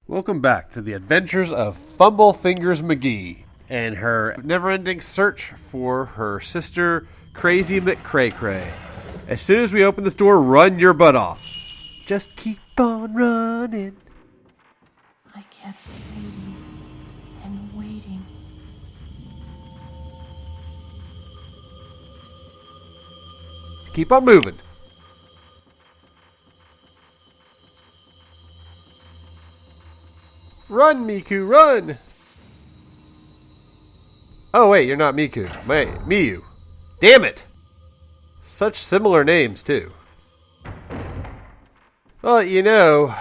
Welcome back to the adventures of Fumble Fingers McGee and her never-ending search for her sister, Crazy McCray-Cray. As soon as we open this door, run your butt off. Just keep on running. I kept waiting and waiting. Keep on moving. Run, Miku, run! Oh, wait, you're not Miku. Wait, Miyu. Damn it! Such similar names, too. Well, you know,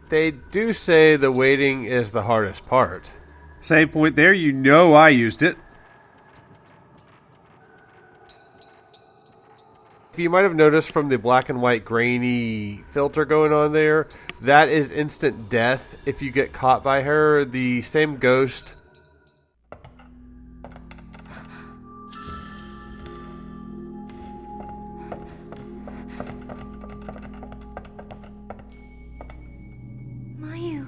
they do say the waiting is the hardest part. Same point there, you know I used it. You might have noticed from the black and white grainy filter going on there, that is instant death if you get caught by her. The same ghost. Mayu.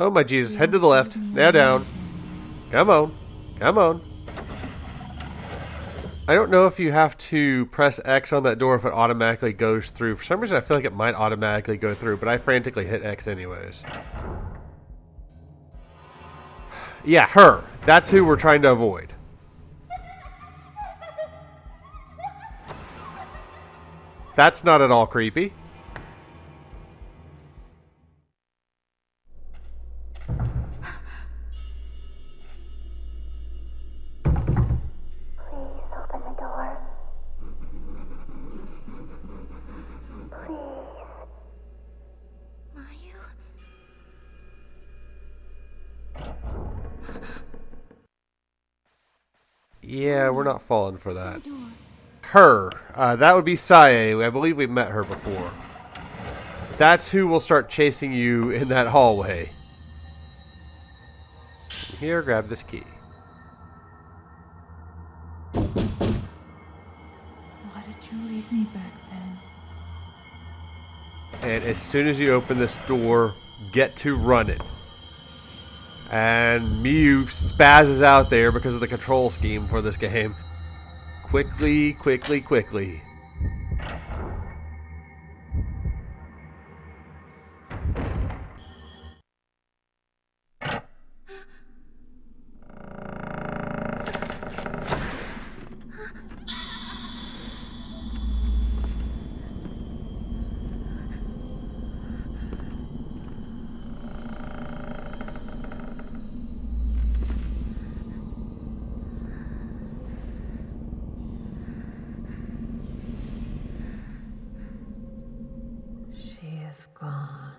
Oh my Jesus, head to the left, now down. Come on, come on. I don't know if you have to press X on that door if it automatically goes through. For some reason I feel like it might automatically go through, but I frantically hit X anyways. Yeah, her. That's who we're trying to avoid. That's not at all creepy. Yeah, we're not falling for that. Her. That would be Sae. I believe we've met her before. That's who will start chasing you in that hallway. Here, grab this key. Why did you leave me back then? And as soon as you open this door, get to running. And Miyu spazzes out there because of the control scheme for this game. Quickly, quickly, quickly. She is gone.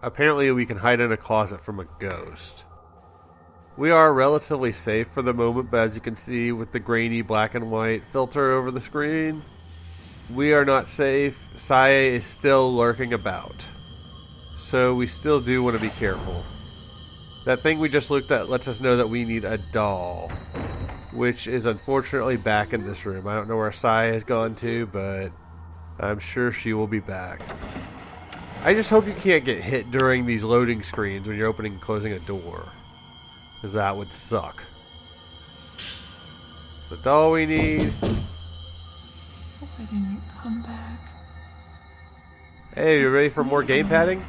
Apparently we can hide in a closet from a ghost. We are relatively safe for the moment, but as you can see with the grainy black and white filter over the screen, we are not safe. Sae is still lurking about. So we still do want to be careful. That thing we just looked at lets us know that we need a doll, which is unfortunately back in this room. I don't know where Sae has gone to, but I'm sure she will be back. I just hope you can't get hit during these loading screens when you're opening and closing a door, because that would suck. The doll we need. Why didn't you come back? Hey, you ready for more game padding?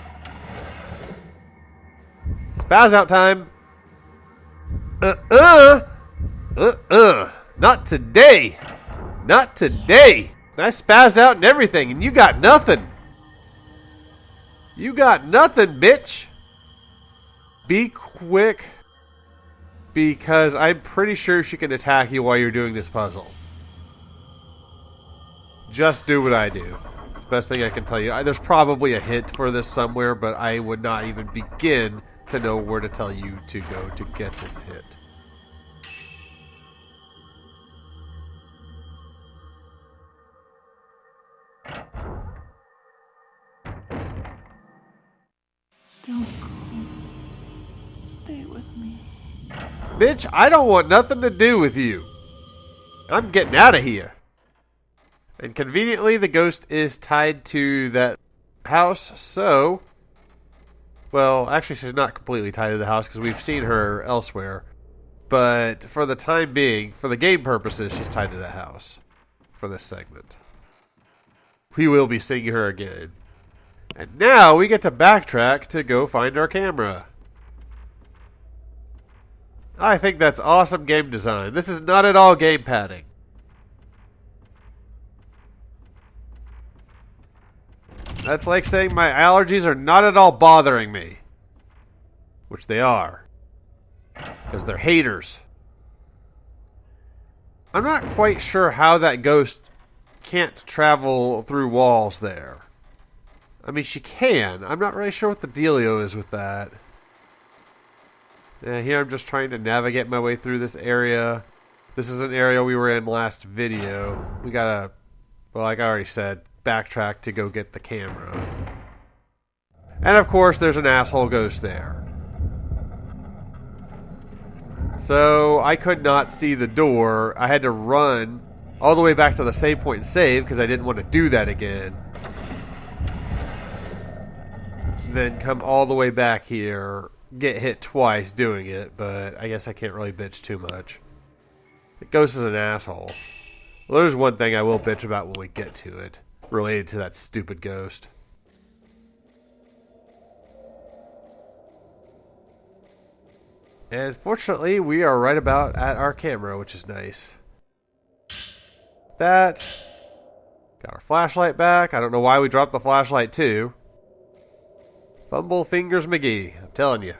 Spaz out time! Not today! Not today! I spazzed out and everything, and you got nothing! You got nothing, bitch! Be quick, because I'm pretty sure she can attack you while you're doing this puzzle. Just do what I do. It's the best thing I can tell you. There's probably a hint for this somewhere, but I would not even begin to know where to tell you to go to get this hit. Don't go. Stay with me. Bitch, I don't want nothing to do with you. I'm getting out of here. And conveniently, the ghost is tied to that house, so... Well, actually, she's not completely tied to the house because we've seen her elsewhere. But for the time being, for the game purposes, she's tied to that house for this segment. We will be seeing her again. And now we get to backtrack to go find our camera. I think that's awesome game design. This is not at all game padding. That's like saying my allergies are not at all bothering me. Which they are. Because they're haters. I'm not quite sure how that ghost can't travel through walls there. I mean, she can. I'm not really sure what the dealio is with that. Yeah, here I'm just trying to navigate my way through this area. This is an area we were in last video. We gotta, well, like I already said, backtrack to go get the camera. And of course, there's an asshole ghost there. So, I could not see the door. I had to run all the way back to the save point and save because I didn't want to do that again. Then come all the way back here, get hit twice doing it, but I guess I can't really bitch too much. The ghost is an asshole. Well, there's one thing I will bitch about when we get to it, related to that stupid ghost. And fortunately, we are right about at our camera, which is nice. That. Got our flashlight back. I don't know why we dropped the flashlight too. Fumble Fingers McGee, I'm telling you.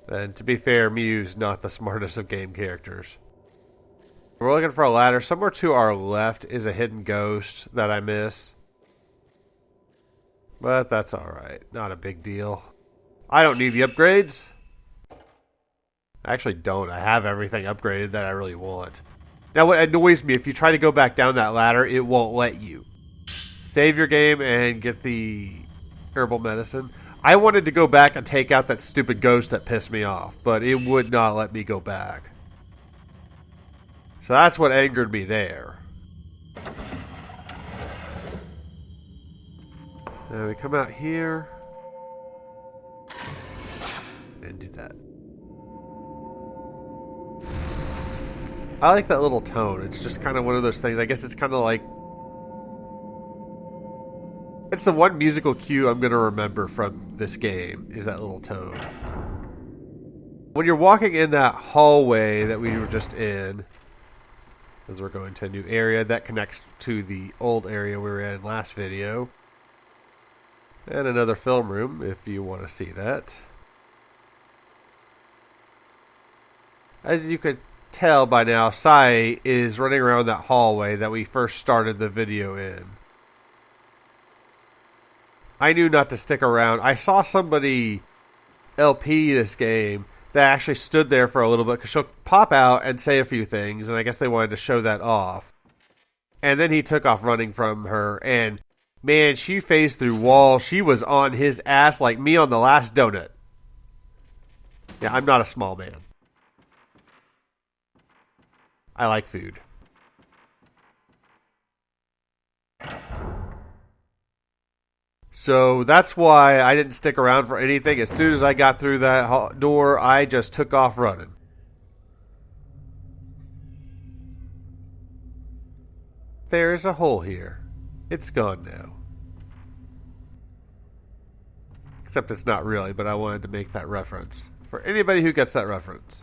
And to be fair, Mew's not the smartest of game characters. We're looking for a ladder. Somewhere to our left is a hidden ghost that I miss. But that's alright. Not a big deal. I don't need the upgrades. I actually don't. I have everything upgraded that I really want. Now what annoys me, if you try to go back down that ladder, it won't let you. Save your game and get the herbal medicine. I wanted to go back and take out that stupid ghost that pissed me off, but it would not let me go back. So that's what angered me there. Now we come out here and do that. I like that little tone. It's just kind of one of those things. I guess it's kind of like... It's the one musical cue I'm going to remember from this game, is that little tone. When you're walking in that hallway that we were just in, as we're going to a new area, that connects to the old area we were in last video. And another film room, if you want to see that. As you could tell by now, Sai is running around that hallway that we first started the video in. I knew not to stick around. I saw somebody LP this game that actually stood there for a little bit because she'll pop out and say a few things, and I guess they wanted to show that off. And then he took off running from her, and man, she phased through walls. She was on his ass like me on the last donut. Yeah, I'm not a small man. I like food. So that's why I didn't stick around for anything. As soon as I got through that door, I just took off running. There's a hole here. It's gone now. Except it's not really, but I wanted to make that reference. For anybody who gets that reference.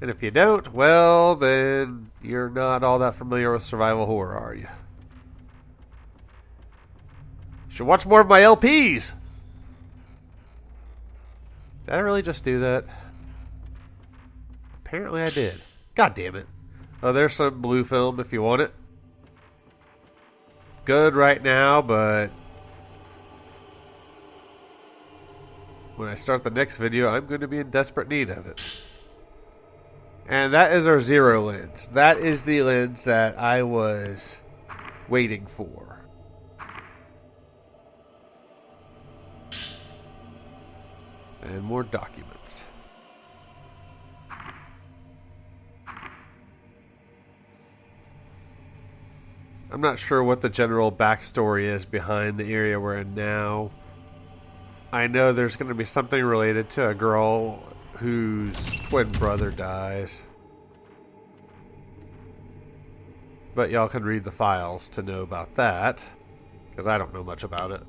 And if you don't, well, then you're not all that familiar with survival horror, are you? Should watch more of my LPs. Did I really just do that? Apparently I did. God damn it. Oh, there's some blue film if you want it. Good right now, but when I start the next video, I'm going to be in desperate need of it. And that is our zero lens. That is the lens that I was waiting for. And more documents. I'm not sure what the general backstory is behind the area we're in now. I know there's going to be something related to a girl whose twin brother dies. But y'all can read the files to know about that, because I don't know much about it.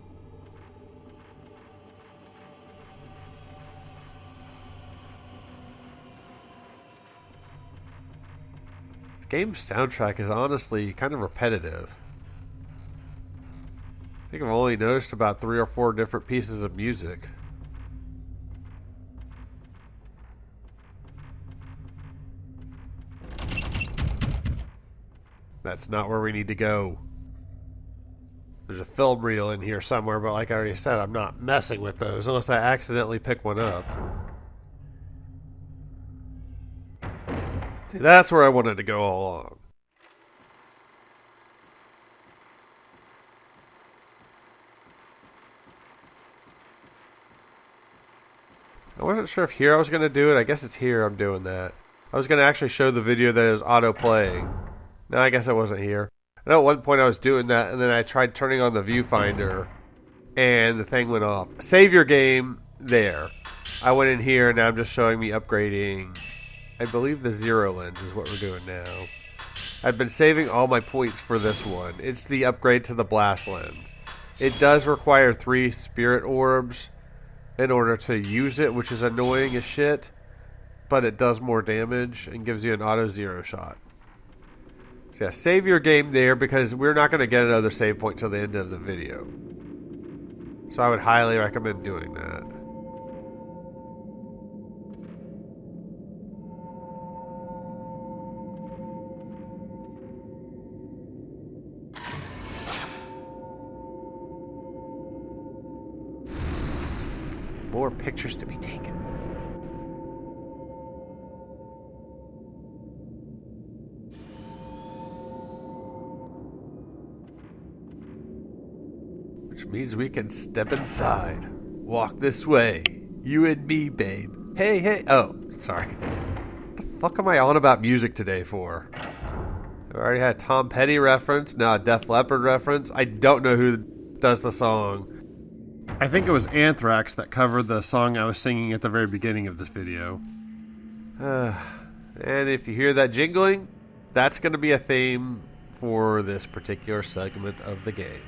This game's soundtrack is honestly kind of repetitive. I think I've only noticed about 3 or 4 different pieces of music. That's not where we need to go. There's a film reel in here somewhere, but like I already said, I'm not messing with those unless I accidentally pick one up. See, that's where I wanted to go all along. I wasn't sure if here I was going to do it. I guess it's here I'm doing that. I was going to actually show the video that is auto-playing. No, I guess I wasn't here. I know at one point I was doing that, and then I tried turning on the viewfinder, and the thing went off. Save your game there. I went in here, and now I'm just showing me upgrading. I believe the zero lens is what we're doing now. I've been saving all my points for this one. It's the upgrade to the blast lens. It does require 3 spirit orbs in order to use it, which is annoying as shit, but it does more damage and gives you an auto zero shot. So yeah, save your game there because we're not going to get another save point till the end of the video. So I would highly recommend doing that. More pictures to be taken. Which means we can step inside. Walk this way. You and me, babe. Hey, hey. Oh, sorry. What the fuck am I on about music today for? I already had a Tom Petty reference, now a Def Leppard reference. I don't know who does the song. I think it was Anthrax that covered the song I was singing at the very beginning of this video. And if you hear that jingling, that's going to be a theme for this particular segment of the game.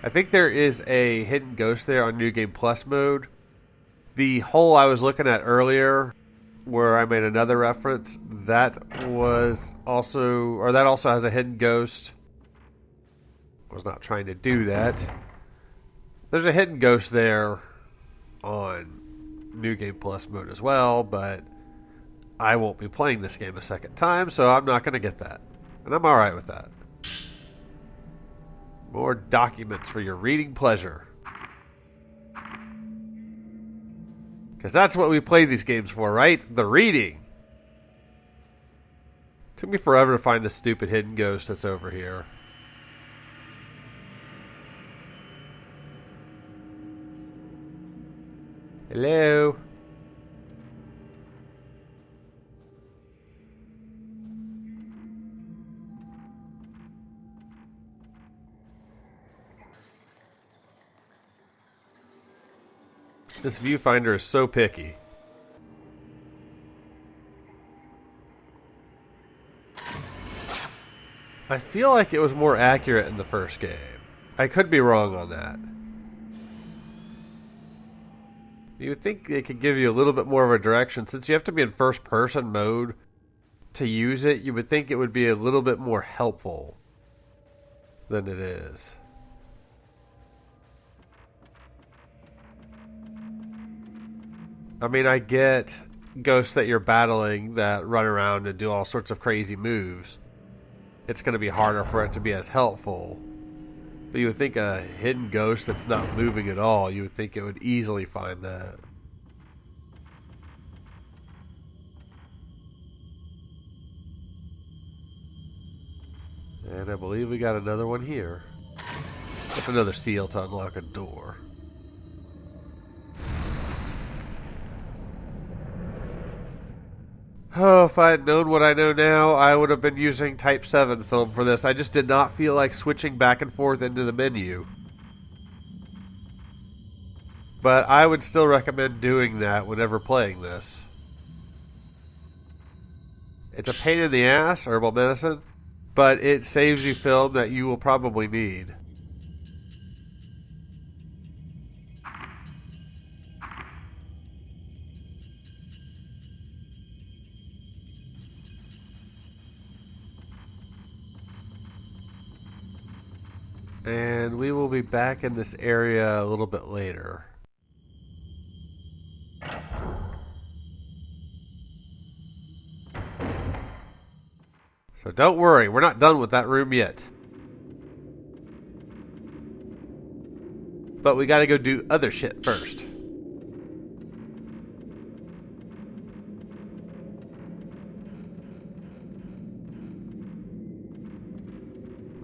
I think there is a hidden ghost there on New Game Plus mode. The hole I was looking at earlier, where I made another reference, that also has a hidden ghost. I was not trying to do that. There's a hidden ghost there on New Game Plus mode as well, but I won't be playing this game a second time, so I'm not going to get that. And I'm alright with that. More documents for your reading pleasure. Because that's what we play these games for, right? The reading. Took me forever to find the stupid hidden ghost that's over here. Hello? This viewfinder is so picky. I feel like it was more accurate in the first game. I could be wrong on that. You would think it could give you a little bit more of a direction. Since you have to be in first person mode to use it, you would think it would be a little bit more helpful than it is. I mean, I get ghosts that you're battling that run around and do all sorts of crazy moves, it's going to be harder for it to be as helpful. But you would think a hidden ghost that's not moving at all, you would think it would easily find that. And I believe we got another one here. That's another seal to unlock a door. Oh, if I had known what I know now, I would have been using Type 7 film for this. I just did not feel like switching back and forth into the menu. But I would still recommend doing that whenever playing this. It's a pain in the ass, herbal medicine, but it saves you film that you will probably need. And we will be back in this area a little bit later. So don't worry, we're not done with that room yet. But we gotta go do other shit first.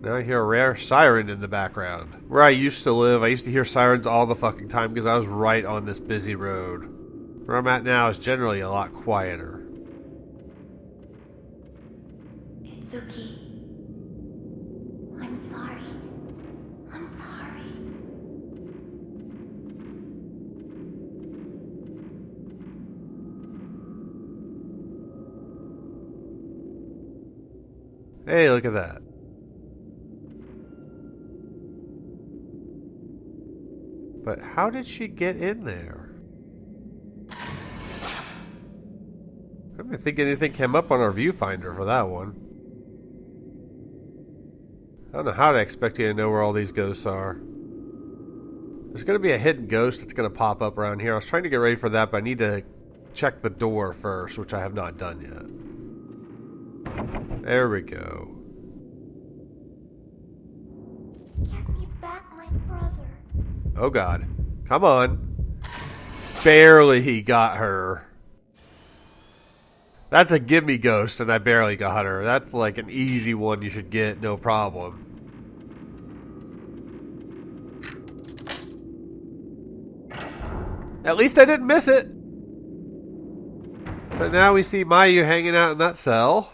Now I hear a rare siren in the background. Where I used to live, I used to hear sirens all the fucking time because I was right on this busy road. Where I'm at now is generally a lot quieter. It's okay. I'm sorry. I'm sorry. Hey, look at that. But how did she get in there? I don't think anything came up on our viewfinder for that one. I don't know how they expect you to know where all these ghosts are. There's going to be a hidden ghost that's going to pop up around here. I was trying to get ready for that, but I need to check the door first, which I have not done yet. There we go. Get me back, my brother. Oh god. Come on. Barely he got her. That's a gimme ghost and I barely got her. That's like an easy one you should get, no problem. At least I didn't miss it. So now we see Mayu hanging out in that cell.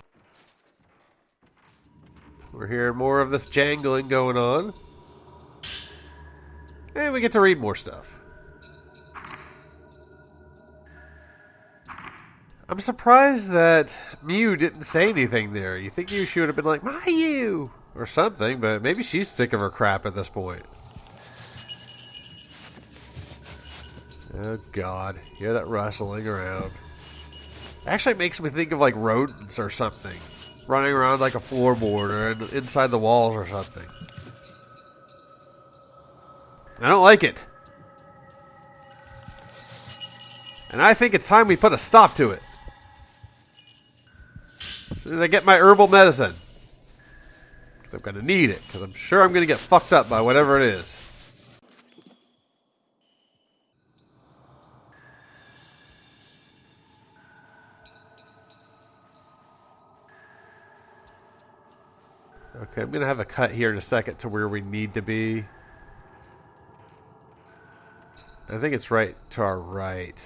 We're hearing more of this jangling going on. And we get to read more stuff. I'm surprised that Mew didn't say anything there. You think she would have been like, Mayu! Or something, but maybe she's sick of her crap at this point. Oh god, hear that rustling around. Actually it makes me think of like rodents or something. Running around like a floorboard or inside the walls or something. I don't like it. And I think it's time we put a stop to it. As soon as I get my herbal medicine. Because I'm going to need it. Because I'm sure I'm going to get fucked up by whatever it is. Okay, I'm going to have a cut here in a second to where we need to be. I think it's right to our right.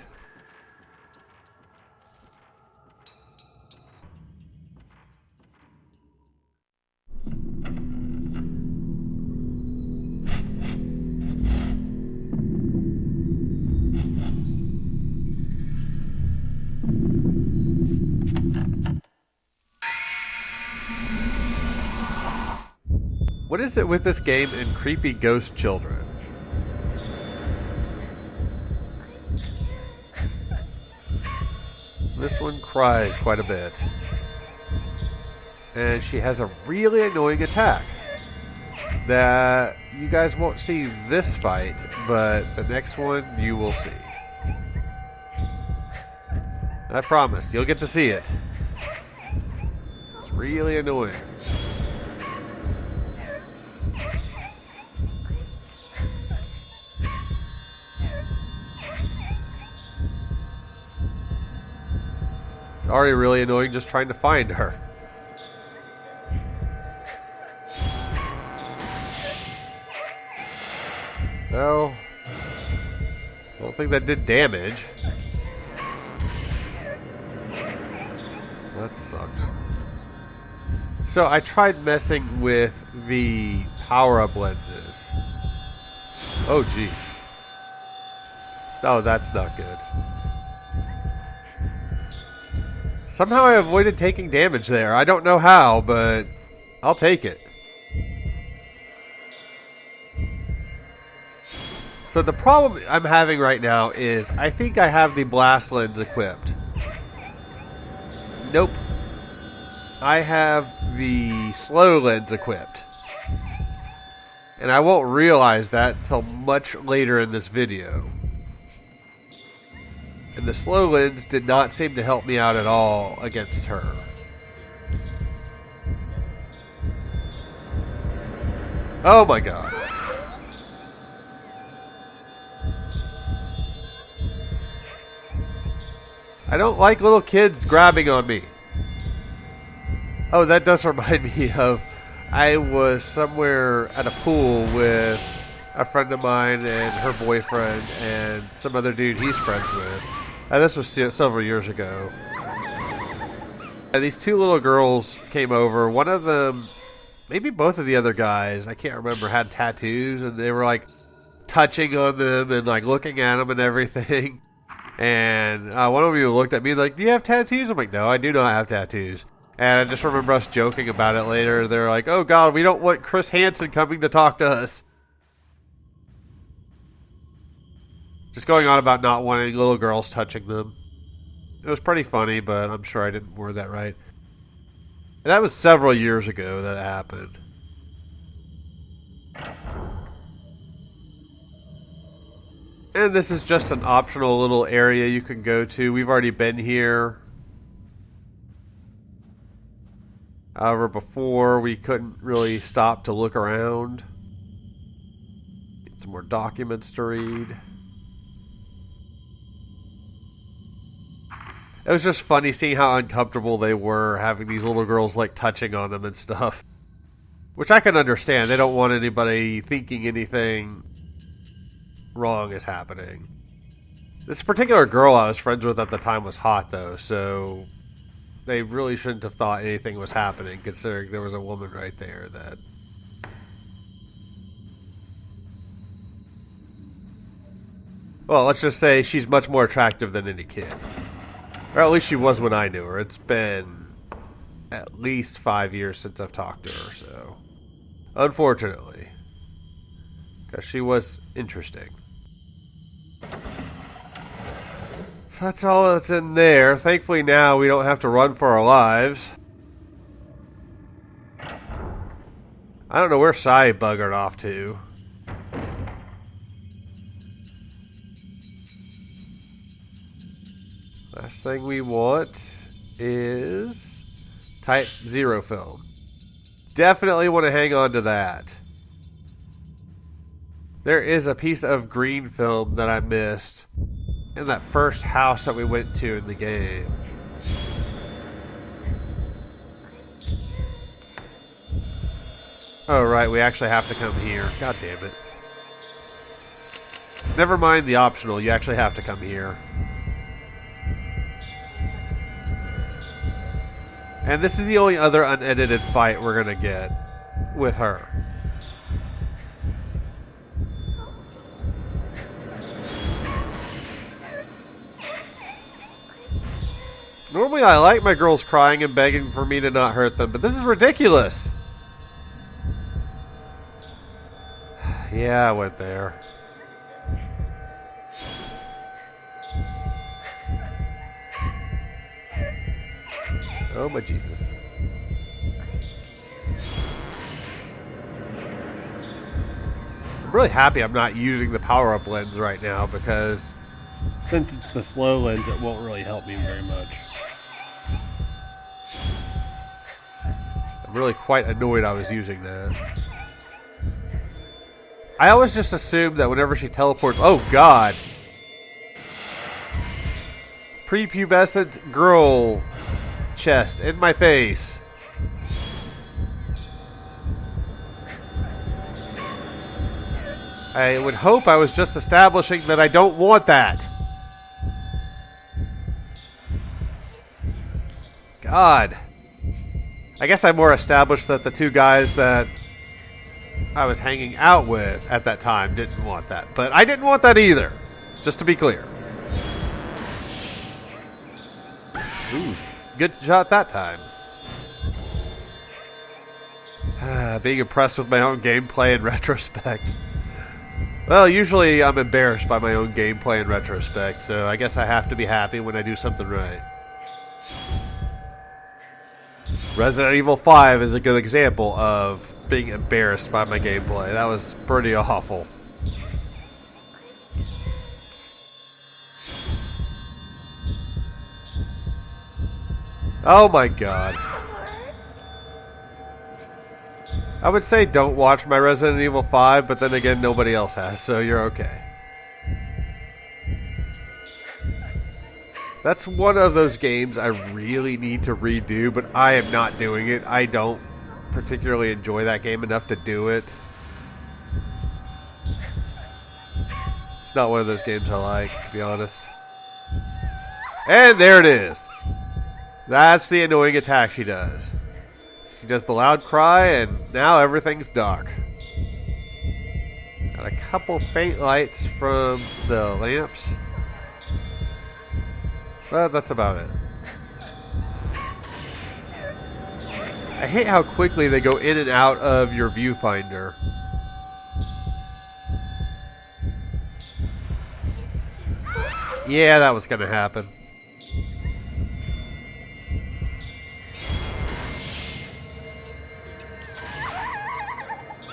What is it with this game and creepy ghost children? This one cries quite a bit. And she has a really annoying attack that you guys won't see this fight, but the next one you will see. I promise, you'll get to see it. It's really annoying. It's already really annoying just trying to find her. Well, I don't think that did damage. That sucks. So I tried messing with the power-up lenses. Oh, jeez. Oh, that's not good. Somehow I avoided taking damage there. I don't know how, but I'll take it. So the problem I'm having right now is I think I have the blast lens equipped. Nope. I have the slow lens equipped. And I won't realize that till much later in this video. And the slow lens did not seem to help me out at all against her. Oh my god. I don't like little kids grabbing on me. Oh, that does remind me of... I was somewhere at a pool with a friend of mine and her boyfriend and some other dude he's friends with. And this was several years ago. And these two little girls came over. One of them, maybe both of the other guys, I can't remember, had tattoos. And they were like touching on them and like looking at them and everything. And one of you looked at me like, do you have tattoos? I'm like, no, I do not have tattoos. And I just remember us joking about it later. They're like, oh god, we don't want Chris Hansen coming to talk to us. Just going on about not wanting little girls touching them. It was pretty funny, but I'm sure I didn't word that right. And that was several years ago that happened. And this is just an optional little area you can go to. We've already been here. However, before we couldn't really stop to look around. Get some more documents to read. It was just funny seeing how uncomfortable they were having these little girls like touching on them and stuff. Which I can understand. They don't want anybody thinking anything wrong is happening. This particular girl I was friends with at the time was hot though, so they really shouldn't have thought anything was happening considering there was a woman right there that... Well, let's just say she's much more attractive than any kid. Or at least she was when I knew her. It's been at least 5 years since I've talked to her, so... Unfortunately. Because she was interesting. So that's all that's in there. Thankfully now we don't have to run for our lives. I don't know where Sai buggered off to. Last thing we want is Type 0 film. Definitely want to hang on to that. There is a piece of green film that I missed in that first house that we went to in the game. Oh right, we actually have to come here. God damn it. Never mind the optional, you actually have to come here. And this is the only other unedited fight we're gonna get with her. Normally I like my girls crying and begging for me to not hurt them, but this is ridiculous. Yeah, I went there. Oh my Jesus. I'm really happy I'm not using the power-up lens right now because Since it's the slow lens, it won't really help me very much. I'm really quite annoyed I was using that. I always just assumed that whenever she teleports... Oh, God! Prepubescent girl chest in my face. I would hope I was just establishing that I don't want that. God. I guess I more established that the two guys that I was hanging out with at that time didn't want that. But I didn't want that either. Just to be clear. Ooh, good shot that time. Being impressed with my own gameplay in retrospect. Well, usually I'm embarrassed by my own gameplay in retrospect, so I guess I have to be happy when I do something right. Resident Evil 5 is a good example of being embarrassed by my gameplay. That was pretty awful. Oh my God. I would say don't watch my Resident Evil 5, but then again, nobody else has, so you're okay. That's one of those games I really need to redo, but I am not doing it. I don't particularly enjoy that game enough to do it. It's not one of those games I like, to be honest. And there it is. That's the annoying attack she does. She does the loud cry, and now everything's dark. Got a couple faint lights from the lamps. Well, that's about it. I hate how quickly they go in and out of your viewfinder. Yeah, that was gonna happen.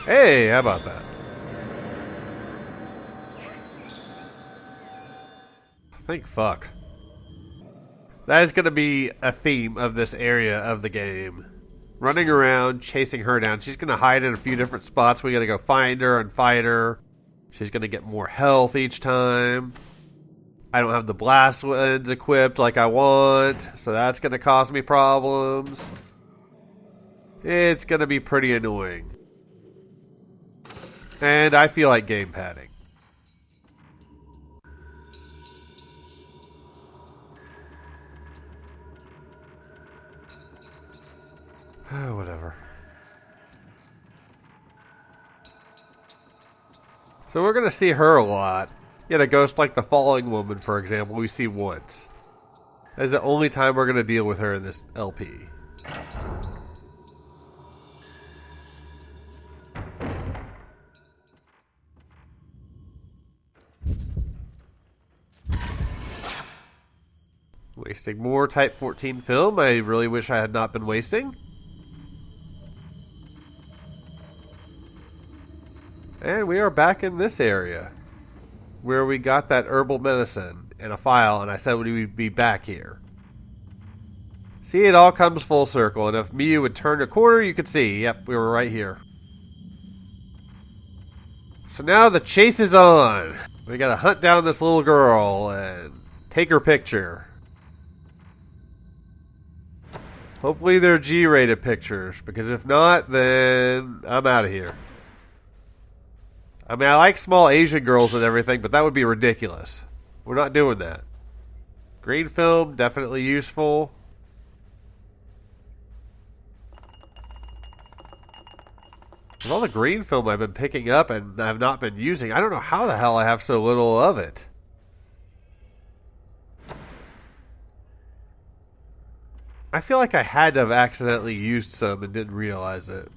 Hey, how about that? Thank fuck. That is going to be a theme of this area of the game. Running around, chasing her down. She's going to hide in a few different spots. We got to go find her and fight her. She's going to get more health each time. I don't have the blast lens equipped like I want, so that's going to cause me problems. It's going to be pretty annoying. And I feel like game padding. Whatever. So we're going to see her a lot. Yet a ghost like the Falling Woman, for example, we see once. That is the only time we're going to deal with her in this LP. Wasting more Type 14 film I really wish I had not been wasting. And we are back in this area, where we got that herbal medicine in a file, and I said we would be back here. See, it all comes full circle, and if Miyu would turn a corner, you could see, yep, we were right here. So now the chase is on. We gotta hunt down this little girl and take her picture. Hopefully they're G-rated pictures, because if not, then I'm out of here. I mean, I like small Asian girls and everything, but that would be ridiculous. We're not doing that. Green film, definitely useful. With all the green film I've been picking up and I've not been using, I don't know how the hell I have so little of it. I feel like I had to have accidentally used some and didn't realize it.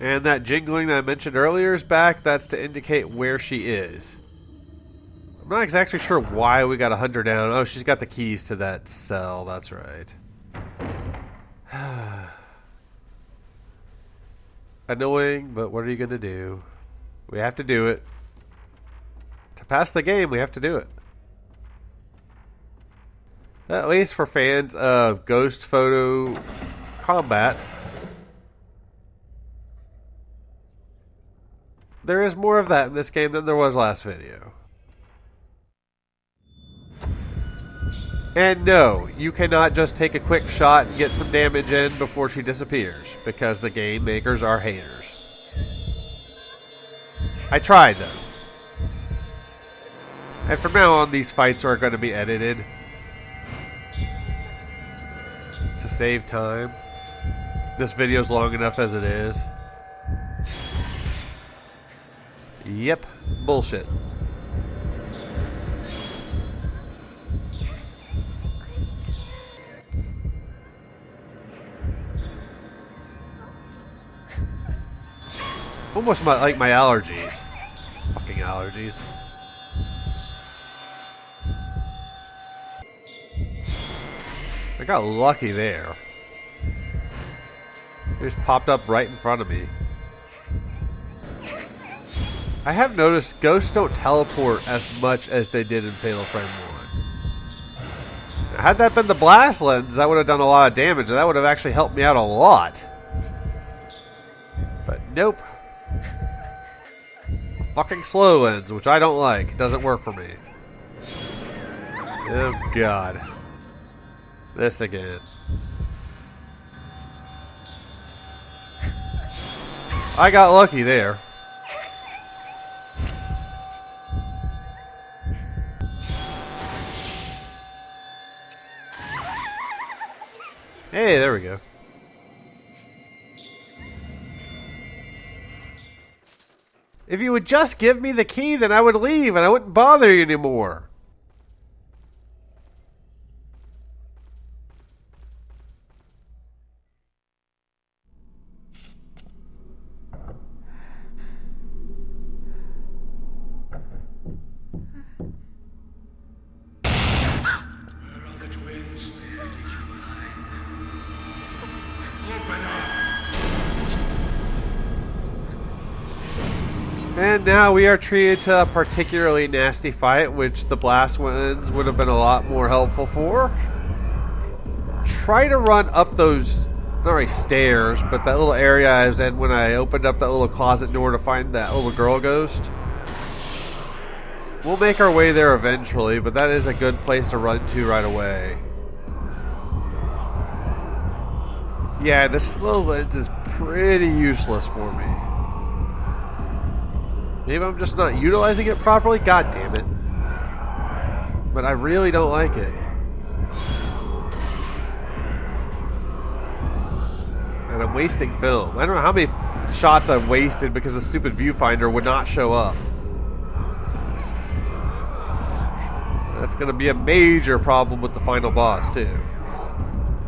And that jingling that I mentioned earlier is back. That's to indicate where she is. I'm not exactly sure why we got to hunt her down. Oh, she's got the keys to that cell. That's right. annoying, but what are you going to do? We have to do it. To pass the game, we have to do it. At least for fans of Ghost Photo Combat, there is more of that in this game than there was last video. And no, you cannot just take a quick shot and get some damage in before she disappears, because the game makers are haters. I tried though. And from now on, these fights are going to be edited to save time. This video's long enough as it is. Yep, bullshit. Almost like my allergies. Fucking allergies. I got lucky there. It just popped up right in front of me. I have noticed ghosts don't teleport as much as they did in Fatal Frame 1. Now, had that been the blast lens, that would have done a lot of damage, and that would have actually helped me out a lot. But nope. Fucking slow lens, which I don't like. It doesn't work for me. Oh god. This again. I got lucky there. Hey, there we go. If you would just give me the key, then I would leave and I wouldn't bother you anymore. And now we are treated to a particularly nasty fight, which the blast lens would have been a lot more helpful for. Try to run up those, not really stairs, but that little area I was in when I opened up that little closet door to find that little girl ghost. We'll make our way there eventually, but that is a good place to run to right away. Yeah, the slow lens is pretty useless for me. Maybe I'm just not utilizing it properly? God damn it. But I really don't like it. And I'm wasting film. I don't know how many shots I've wasted because the stupid viewfinder would not show up. That's going to be a major problem with the final boss, too.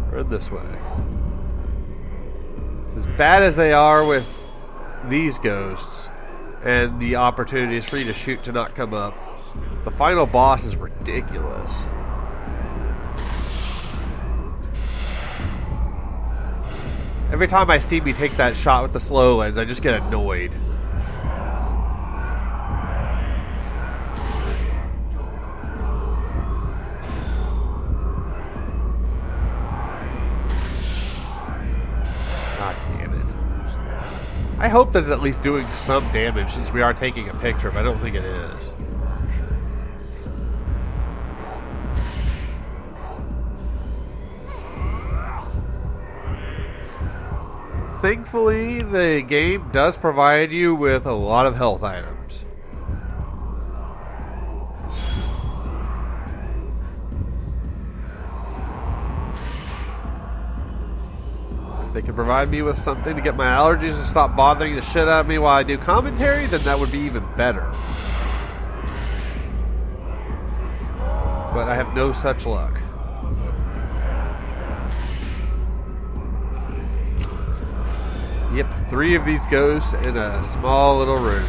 Run this way. As bad as they are with these ghosts, and the opportunities for you to shoot to not come up, the final boss is ridiculous. Every time I see me take that shot with the slow lens, I just get annoyed. God damn it. I hope that's at least doing some damage since we are taking a picture, but I don't think it is. Thankfully, the game does provide you with a lot of health items. If they can provide me with something to get my allergies to stop bothering the shit out of me while I do commentary, then that would be even better. But I have no such luck. Yep, 3 of these ghosts in a small little room.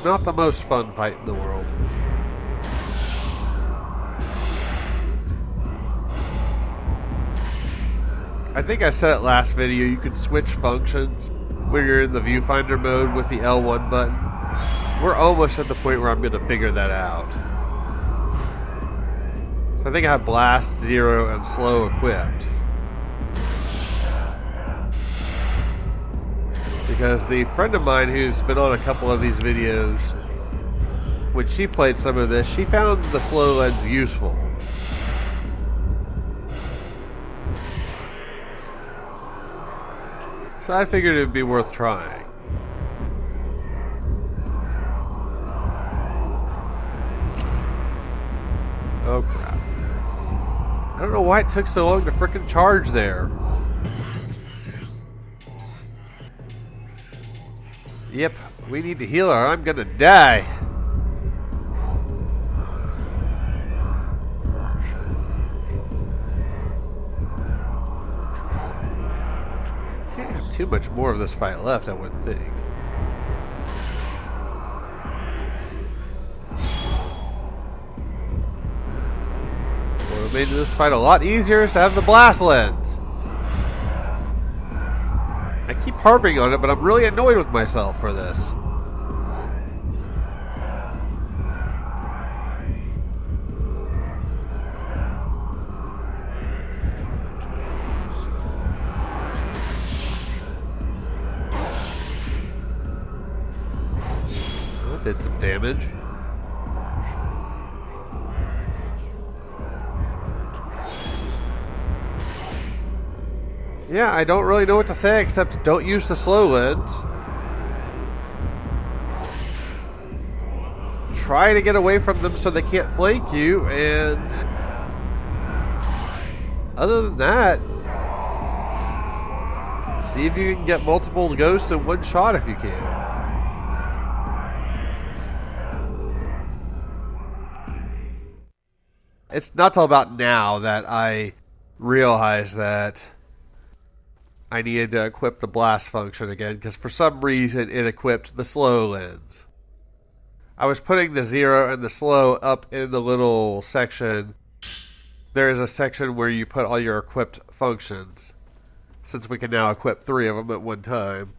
Not the most fun fight in the world. I think I said it last video, you can switch functions when you're in the viewfinder mode with the L1 button. We're almost at the point where I'm going to figure that out. So I think I have Blast, Zero, and Slow equipped. Because the friend of mine who's been on a couple of these videos, when she played some of this, she found the slow lens useful. So I figured it would be worth trying. Oh crap. I don't know why it took so long to frickin' charge there. Yep, we need to heal her or I'm gonna die. Can't have too much more of this fight left, I wouldn't think. What would have made this fight a lot easier is to have the blast lens. I keep harping on it, but I'm really annoyed with myself for this. That did some damage. Yeah, I don't really know what to say except don't use the slow lens. Try to get away from them so they can't flank you, and other than that, see if you can get multiple ghosts in one shot if you can. It's not till about now that I realize that I needed to equip the blast function again, because for some reason it equipped the slow lens. I was putting the zero and the slow up in the little section. There is a section where you put all your equipped functions, since we can now equip 3 of them at one time.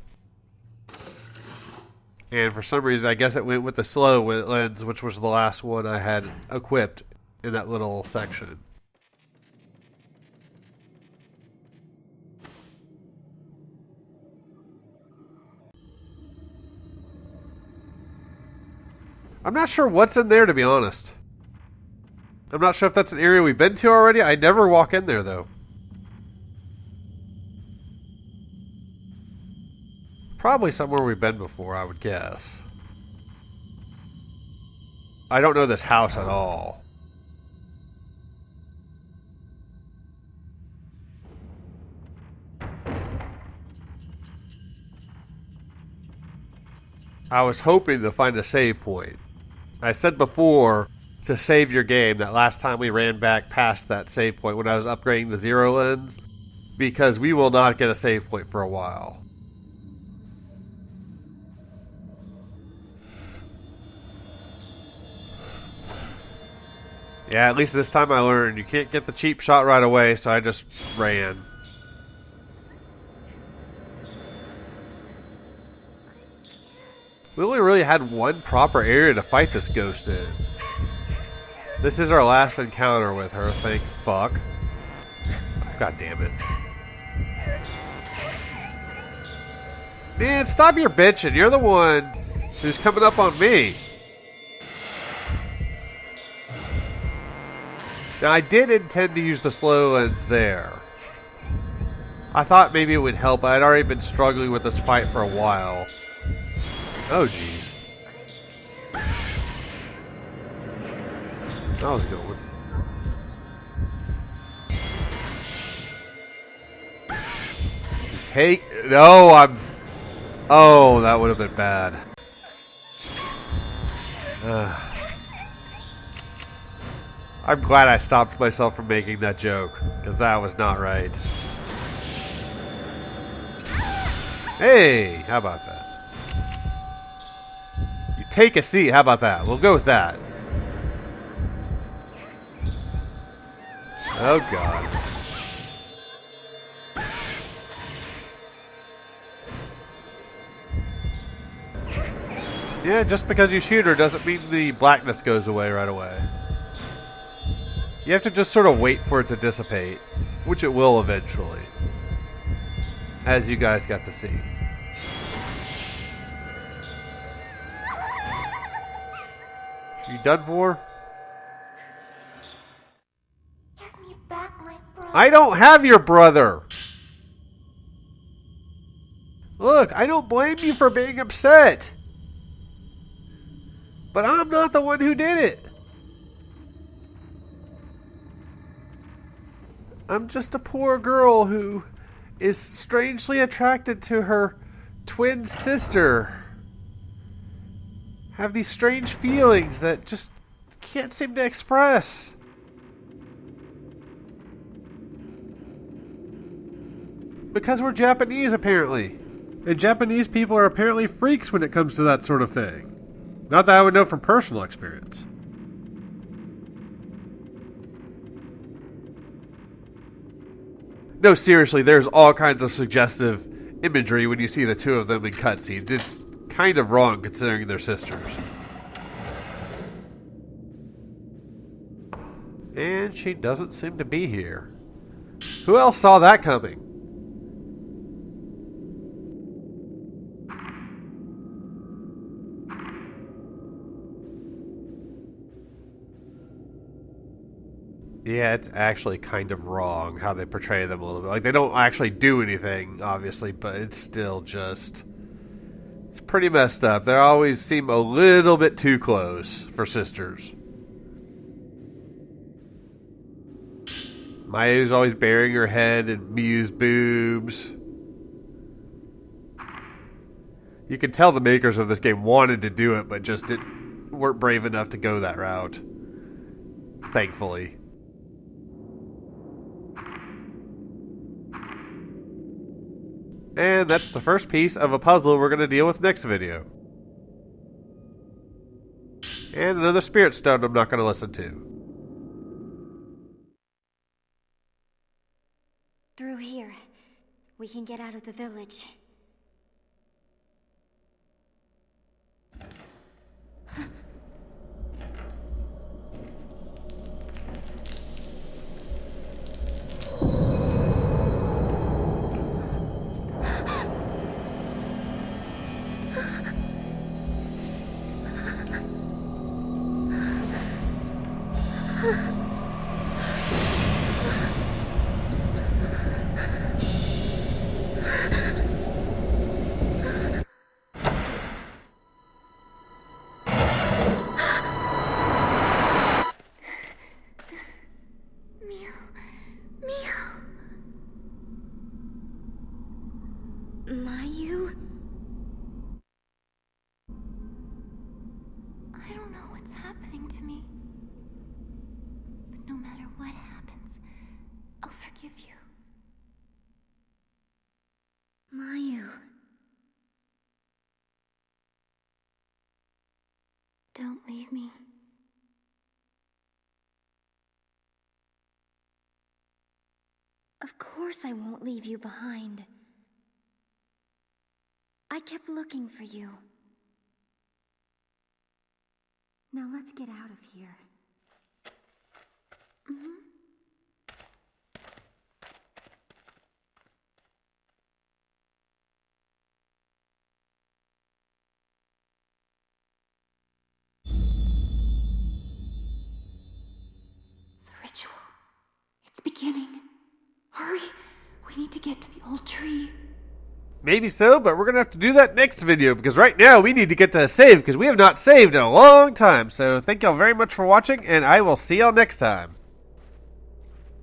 And for some reason, I guess it went with the slow lens, which was the last one I had equipped in that little section. I'm not sure what's in there, to be honest. I'm not sure if that's an area we've been to already. I never walk in there, though. Probably somewhere we've been before, I would guess. I don't know this house at all. I was hoping to find a save point. I said before to save your game that last time we ran back past that save point when I was upgrading the zero lens, because we will not get a save point for a while. Yeah, at least this time I learned you can't get the cheap shot right away, so I just ran. We only really had one proper area to fight this ghost in. This is our last encounter with her, thank fuck. God damn it. Man, stop your bitching. You're the one who's coming up on me. Now, I did intend to use the slow lens there. I thought maybe it would help. I'd already been struggling with this fight for a while. Oh, jeez. That was a good one. Take... No, I'm... Oh, that would have been bad. I'm glad I stopped myself from making that joke, because that was not right. Hey, how about that? You take a seat, how about that? We'll go with that. Oh, God. Yeah, just because you shoot her doesn't mean the blackness goes away right away. You have to just sort of wait for it to dissipate, which it will eventually, as you guys got to see. You done for? Give me back my brother. I don't have your brother! Look, I don't blame you for being upset. But I'm not the one who did it. I'm just a poor girl who is strangely attracted to her twin sister. Have these strange feelings that just can't seem to express. Because we're Japanese, apparently. And Japanese people are apparently freaks when it comes to that sort of thing. Not that I would know from personal experience. No, seriously, there's all kinds of suggestive imagery when you see the two of them in cutscenes. It's kind of wrong considering they're sisters. And she doesn't seem to be here. Who else saw that coming? Yeah, it's actually kind of wrong how they portray them a little bit. Like, they don't actually do anything, obviously, but it's still just... It's pretty messed up. They always seem a little bit too close for sisters. Mayu's always burying her head in Miyu's boobs. You can tell the makers of this game wanted to do it, but just weren't brave enough to go that route. Thankfully. And that's the first piece of a puzzle we're going to deal with next video. And another spirit stone I'm not going to listen to. Through here, we can get out of the village. Mayu? I don't know what's happening to me. But no matter what happens, I'll forgive you. Mayu. Don't leave me. Of course I won't leave you behind. I kept looking for you. Now let's get out of here. The ritual. It's beginning. Hurry. We need to get to the old tree. Maybe so, but we're going to have to do that next video, because right now we need to get to a save, because we have not saved in a long time. So thank y'all very much for watching, and I will see y'all next time.